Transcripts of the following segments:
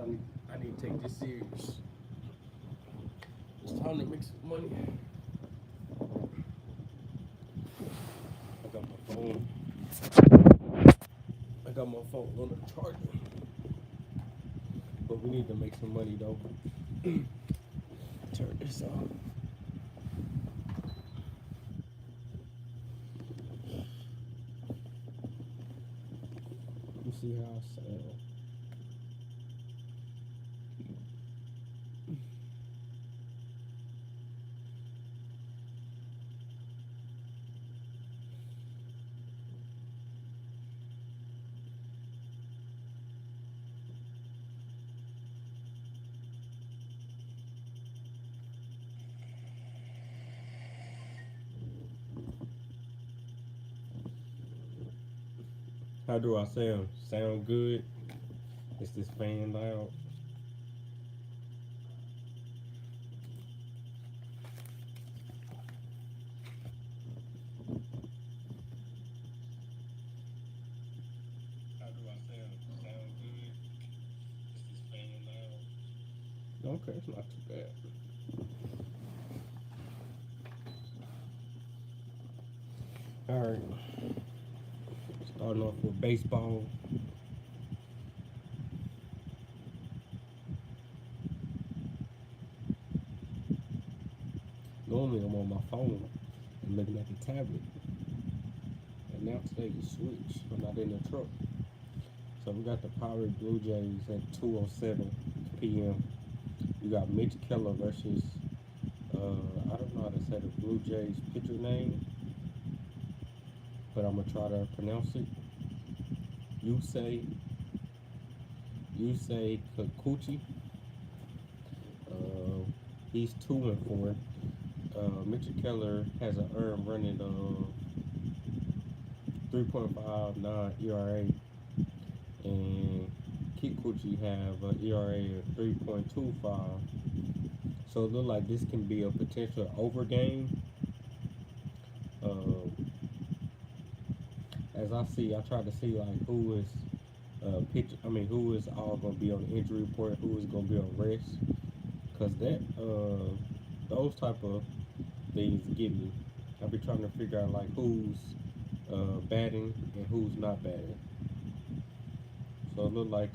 I need to take this serious. It's time to make some money. I got my phone. I got my phone on the charger. But we need to make some money though. Turn this off. Let me see how I sound. How do I sound? Sound good? Is this fan loud? How do I sound? Sound good? Is this fan loud? Okay, it's not too bad. All right. Starting off with baseball. Normally I'm on my phone and looking at the tablet. And now today you switch. I'm not in the truck. So we got the Pirate Blue Jays at 2:07 p.m. You got Mitch Keller versus I don't know how to say the Blue Jays pitcher name, but I'm gonna try to pronounce it. Yusei Kikuchi. Uh, he's 2-4. Mitchell Keller has an earned running of 3.59 ERA, and Kikuchi have an ERA of 3.25. So it looks like this can be a potential over game. Uh, as I try to see like who is who is all gonna be on the injury report, who is gonna be on rest, cause those type of things get me. I be trying to figure out like who's batting and who's not batting. So it looked like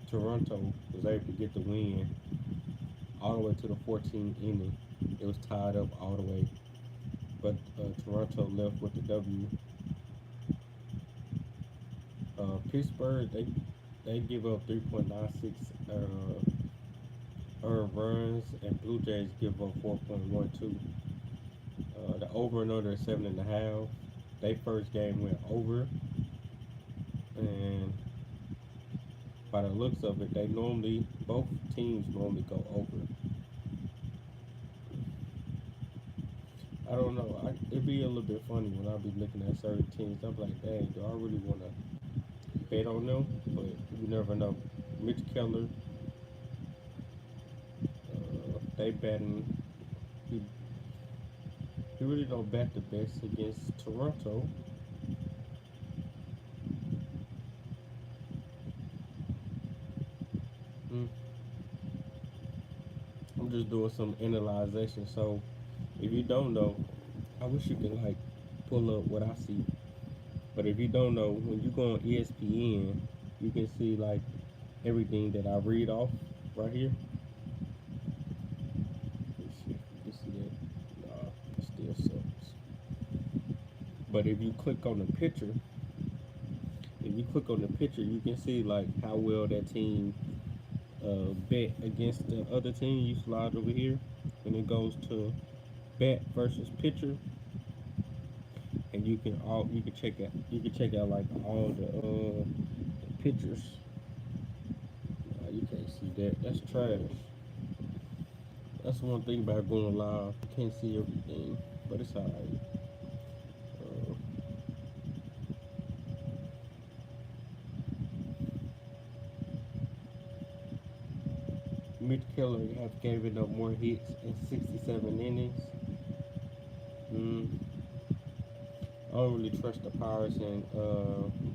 Toronto was able to get the win all the way to the 14th inning. It was tied up all the way, but Toronto left with the W. Pittsburgh they give up 3.96 earned runs, and Blue Jays give up 4.12. The over and under is 7.5. They first game went over, and by the looks of it, both teams normally go over. I don't know. It'd be a little bit funny when I be looking at certain teams. I'm like, dang, do I really want to bet on them? But you never know. Mitch Keller, they batting. He, he really don't bat the best against Toronto. Mm, I'm just doing some analyzation. So if you don't know, I wish you could like pull up what I see. But if you don't know, when you go on ESPN, you can see like everything that I read off right here. Let's see if you can see that. Nah, it still sucks. But if you click on the picture, you can see like how well that team bet against the other team. You slide over here, and it goes to bet versus pitcher, and you can check out like all the pictures. You can't see that. That's trash. That's one thing about going live. You can't see everything, but it's alright. Uh, Mitch Keller have given up more hits in 67 innings. Mm, I don't really trust the Pirates and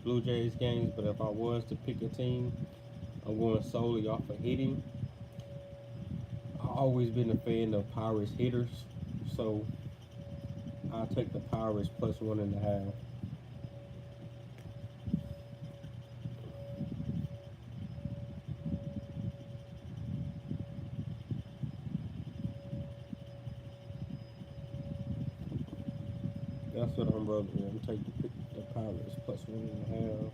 Blue Jays games, but if I was to pick a team, I'm going solely off of hitting. I've always been a fan of Pirates hitters, so I'll take the Pirates plus 1.5. That's what I'm rolling with. I'm taking the Pirates plus 1.5.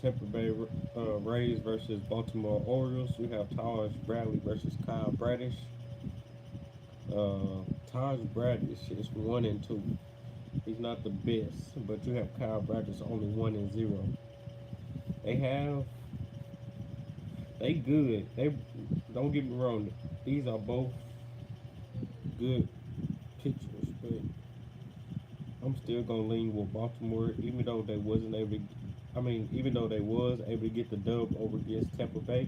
Tampa Bay Rays versus Baltimore Orioles. We have Taj Bradley versus Kyle Bradish. Taj Bradish is 1-2. He's not the best, but you have Kyle Bradish only 1-0. They have they good. They don't get me wrong. These are both good pitchers, but I'm still gonna lean with Baltimore, even though they wasn't able to. I mean, even though they was able to get the dub over against Tampa Bay,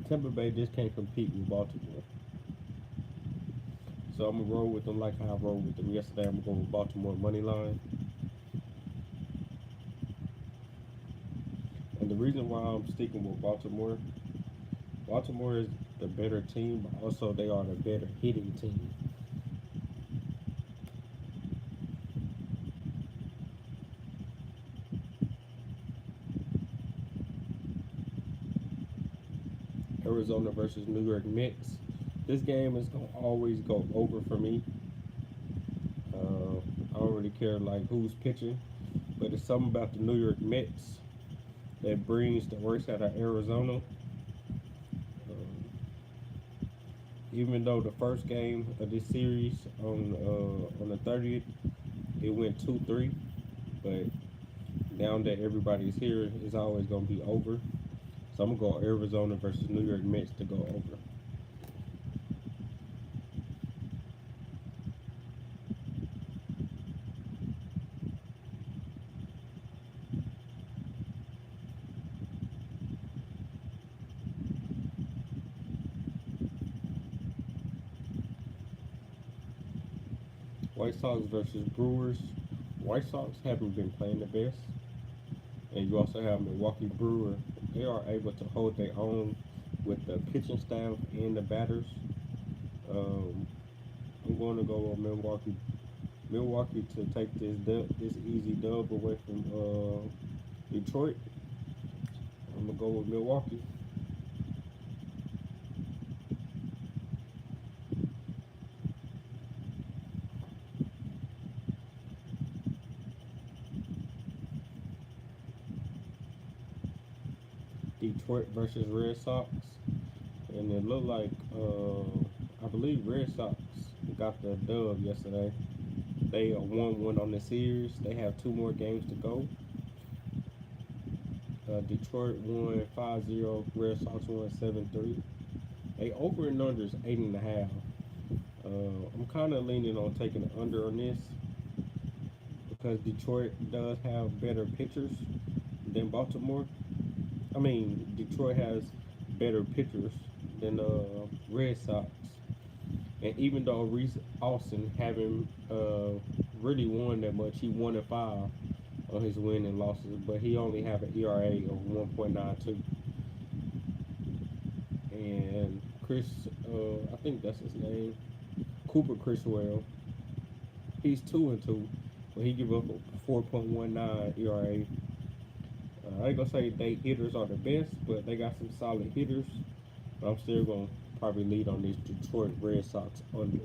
Tampa Bay just can't compete with Baltimore. So I'm gonna roll with them like how I rolled with them yesterday. I'm gonna go with Baltimore money line, and the reason why I'm sticking with Baltimore, Baltimore is the better team, but also they are the better hitting team. Arizona versus New York Mets. This game is gonna always go over for me. I don't really care like who's pitching, but it's something about the New York Mets that brings the worst out of Arizona. Um, Even though the first game of this series on the 30th it went 2-3, but now that everybody's here, it's always gonna be over. So I'm gonna go Arizona versus New York Mets to go over. White Sox versus Brewers. White Sox haven't been playing the best, and you also have Milwaukee Brewer. They are able to hold their own with the pitching staff and the batters. Um, I'm going to go with Milwaukee to take this easy dub away from Detroit. I'm gonna go with Milwaukee. Detroit versus Red Sox, and it looked like I believe Red Sox got the dub yesterday. They are 1-1 on the series. They have two more games to go. Detroit won 5-0. Red Sox won 7-3. They over and under is 8.5. I'm kind of leaning on taking the under on this because Detroit does have better pitchers than Baltimore. I mean, Detroit has better pitchers than Red Sox. And even though Reese Austin haven't really won that much, he won at 5 on his win and losses, but he only have an ERA of 1.92. And Chris, I think that's his name, Cooper Criswell. He's 2-2, but he give up a 4.19 ERA. I ain't gonna say they hitters are the best, but they got some solid hitters. But I'm still gonna probably lead on this Detroit Red Sox under.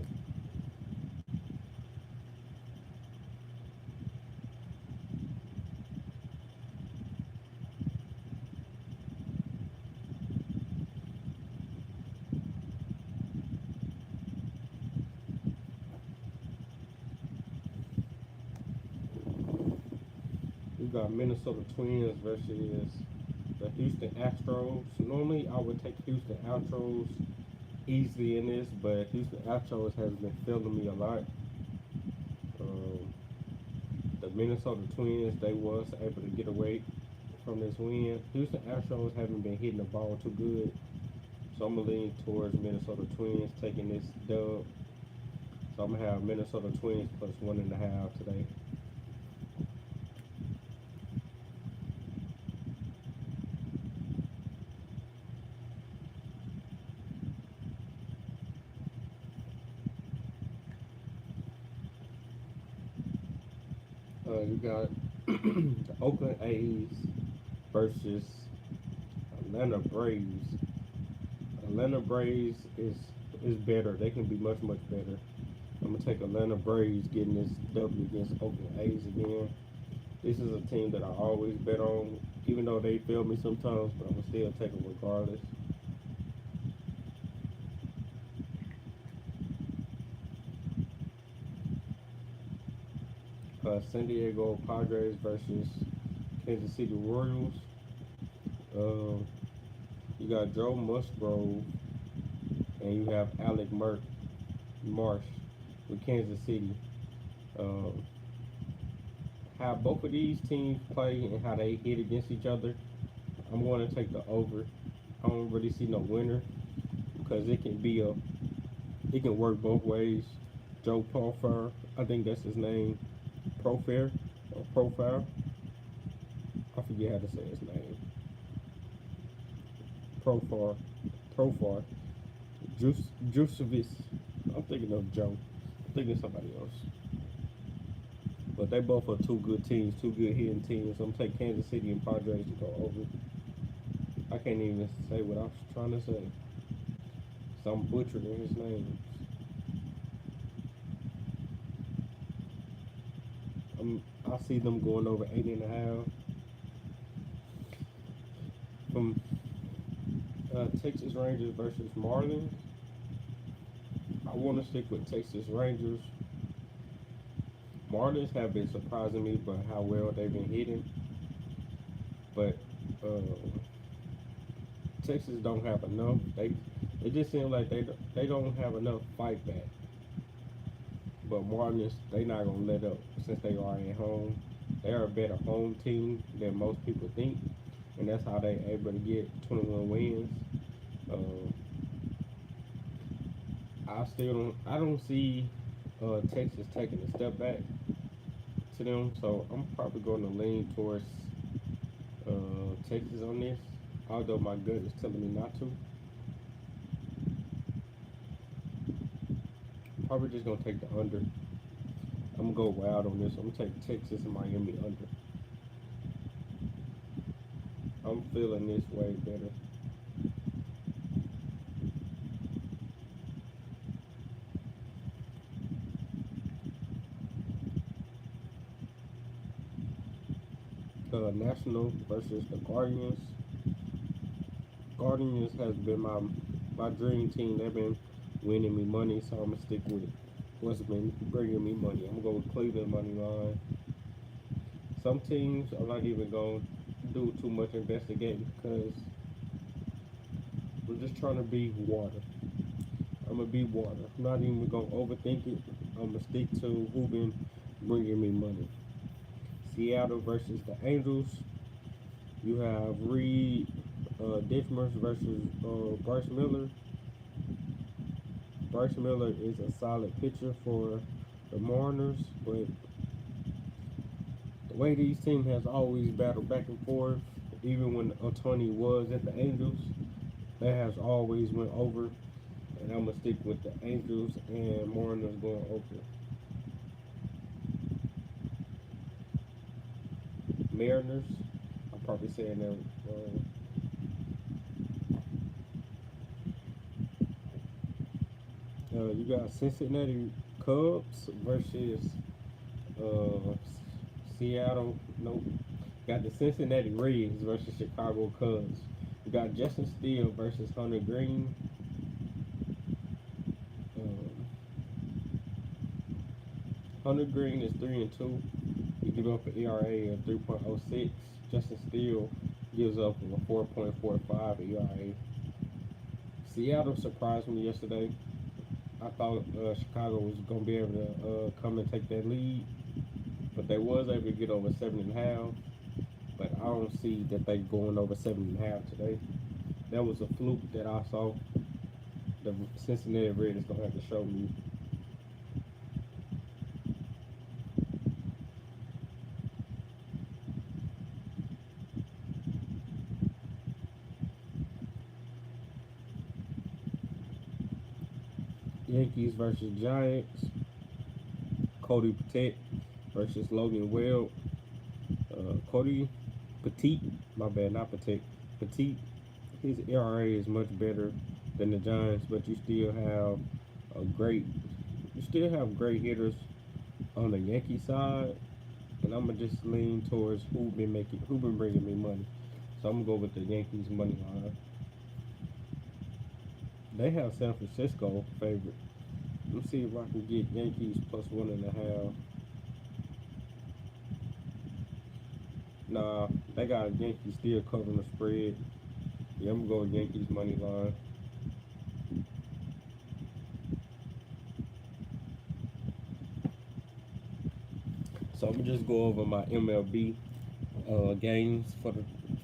We got Minnesota Twins versus the Houston Astros. Normally, I would take Houston Astros easily in this, but Houston Astros has been failing me a lot. Um, the Minnesota Twins, they was able to get away from this win. Houston Astros haven't been hitting the ball too good, so I'm gonna lean towards Minnesota Twins taking this dub. So I'm gonna have Minnesota Twins plus 1.5 today. You got the Oakland A's versus Atlanta Braves. Atlanta Braves is better. They can be much better. I'm gonna take Atlanta Braves getting this W against Oakland A's again. This is a team that I always bet on, even though they fail me sometimes, but I'm gonna still take them regardless. San Diego Padres versus Kansas City Royals. Uh, you got Joe Musgrove and you have Alec Marsh with Kansas City. Um, how both of these teams play and how they hit against each other, I'm going to take the over. I don't really see no winner because it can work both ways. Joe Profar, I think that's his name, Profare or Profile. I forget how to say his name. Profar, Profar, Juicevis. I'm thinking of Joe. I'm thinking of somebody else. But they both are two good teams, two good hitting teams. I'm gonna take Kansas City and Padres to go over. I can't even say what I was trying to say. Some butchered in his name. I see them going over 80.5. From Texas Rangers versus Marlins. I want to stick with Texas Rangers. Marlins have been surprising me by how well they've been hitting, but uh, Texas don't have enough. It just seems like they don't have enough fight back. But Marlins, they not gonna let up since they are at home. They are a better home team than most people think, and that's how they able to get 21 wins. Uh, I don't see Texas taking a step back to them, so I'm probably going to lean towards Texas on this. Although my gut is telling me not to, probably just gonna take the under. I'm gonna go wild on this. I'm gonna take Texas and Miami under. I'm feeling this way better. National versus the Guardians. Guardians has been my dream team. They've been winning me money, so I'm gonna stick with what's been bringing me money. I'm gonna go with Cleveland money line. Some teams I'm not even gonna do too much investigating because we're just trying to be water. I'm gonna be water. I'm not even gonna overthink it. I'm gonna stick to who been bringing me money. Seattle versus the Angels. You have Reed Ditchmers versus Bryce Miller. Bryce Miller is a solid pitcher for the Mariners, but the way these teams has always battled back and forth, even when Otani was at the Angels, that has always went over. And I'm gonna stick with the Angels and Mariners going over. Mariners, I'm probably saying that. You got Cincinnati Cubs versus uh, Seattle. Nope. Got the Cincinnati Reds versus Chicago Cubs. We got Justin Steele versus Hunter Green. Um, Hunter Green is 3-2. He gives up an ERA of 3.06. Justin Steele gives up a 4.45 ERA. Seattle surprised me yesterday. I thought Chicago was gonna be able to come and take that lead, but they was able to get over 7.5. But I don't see that they going over 7.5 today. That was a fluke that I saw. The Cincinnati Reds is gonna have to show me. Yankees versus Giants. Cody Patek versus Logan Webb. Cody Petit, my bad, not Petit. Petit, his ERA is much better than the Giants, but you still have great hitters on the Yankee side, and I'm gonna just lean towards who been bringing me money. So I'm gonna go with the Yankees money line. They have San Francisco favorite. Let's see if I can get Yankees plus 1.5. Nah, they got Yankees still covering the spread. Yeah, I'm gonna go with Yankees money line. So I'm gonna just go over my MLB games for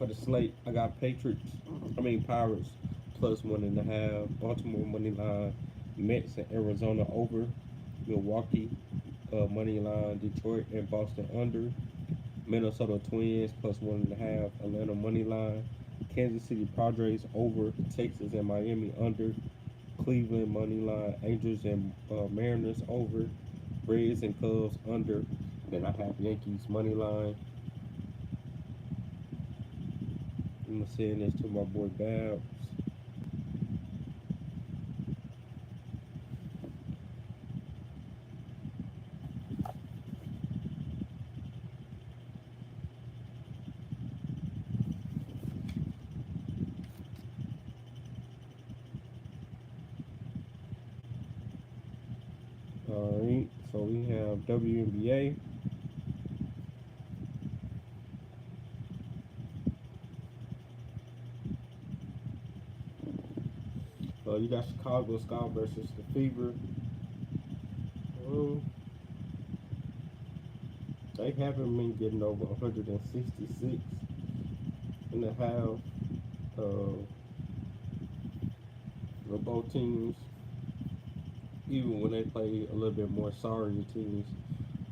the slate. I got Pirates plus 1.5, Baltimore money line, Mets and Arizona over, Milwaukee money line, Detroit and Boston under, Minnesota Twins plus 1.5, Atlanta money line, Kansas City Padres over, Texas and Miami under, Cleveland money line, Angels and Mariners over, Reds and Cubs under. Then I have Yankees money line. I'm gonna send this to my boy Babs. Alright, so we have WNBA. You got Chicago Sky versus the Fever. Um, they haven't been getting over 166.5. Uh, for both teams, even when they play a little bit more sorry teams,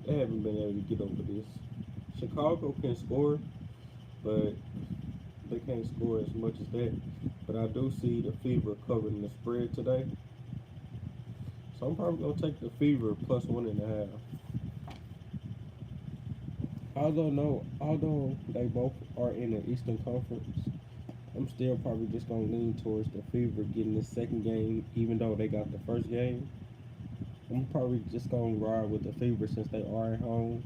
they haven't been able to get over this. Chicago can score, but they can't score as much as that. But I do see the Fever covering the spread today. So I'm probably gonna take the Fever plus 1.5. Although they both are in the Eastern Conference, I'm still probably just gonna lean towards the Fever getting the second game, even though they got the first game. I'm probably just gonna ride with the Fever since they are at home.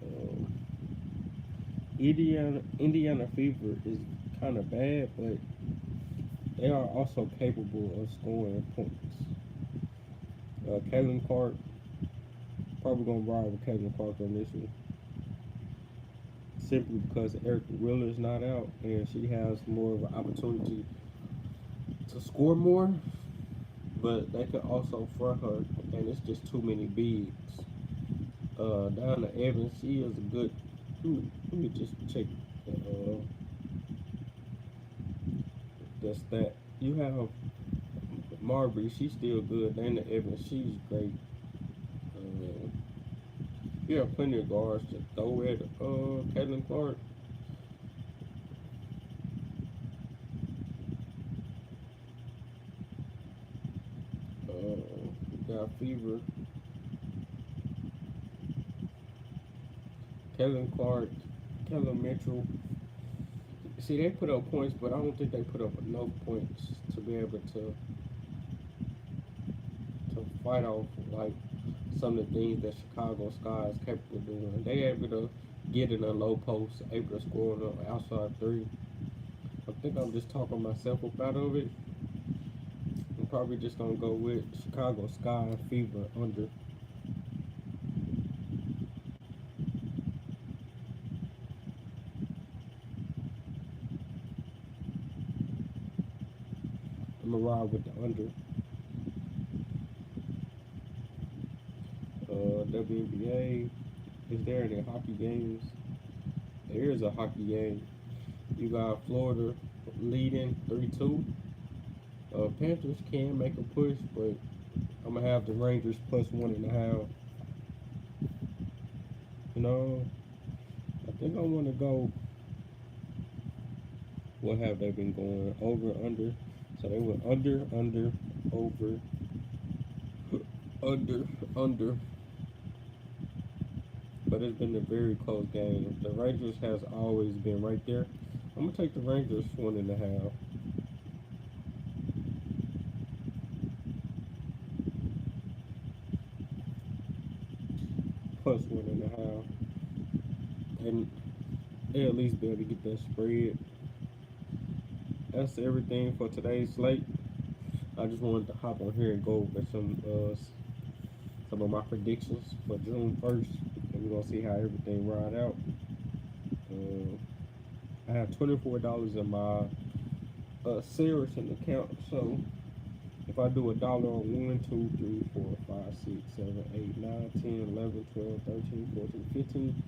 Um, Indiana Fever is kind of bad, but they are also capable of scoring points. Caitlin Clark, probably gonna ride with Caitlin Clark on this one, simply because Erica Wheeler's not out and she has more of an opportunity to score more. But they could also front her, and it's just too many bigs. Down to Evans, she is a good. Let me just check the stat. You have Marbury, she's still good. Dana Evans, she's great. You have plenty of guards to throw at Caitlin Clark. Got Fever. Caitlin Clark, Kevin Mitchell. See, they put up points, but I don't think they put up enough points to be able to fight off like some of the things that Chicago Sky is capable of doing. They able to get in a low post, able to score on an outside three. I think I'm just talking myself up out of it. I'm probably just gonna go with Chicago Sky Fever under. I'm gonna ride with the under. WNBA. Is there any hockey games? There is a hockey game. You got Florida leading 3-2. Panthers can make a push, but I'm gonna have the Rangers plus 1.5. I think I want to go. What have they been going? Over, under. So they went under, over, under, under. but it's been a very close game. The Rangers has always been right there. I'm gonna take the Rangers 1.5. Plus 1.5. And they at least be able to get that spread. That's everything for today's slate. I just wanted to hop on here and go over some of my predictions for June 1st, and we're gonna see how everything ride out. Uh, I have $24 in my Saracen account, so if I do $1 on 1, 2, 3, 4, 5, 6, 7, 8, 9, 10, 11, 12, 13, 14,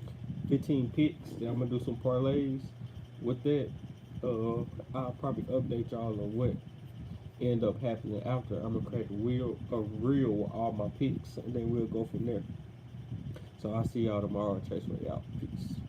15 picks, then I'm gonna do some parlays with that. I'll probably update y'all on what end up happening after. I'm gonna create a reel with all my picks, and then we'll go from there. So I'll see y'all tomorrow. Chase Ray out. Peace.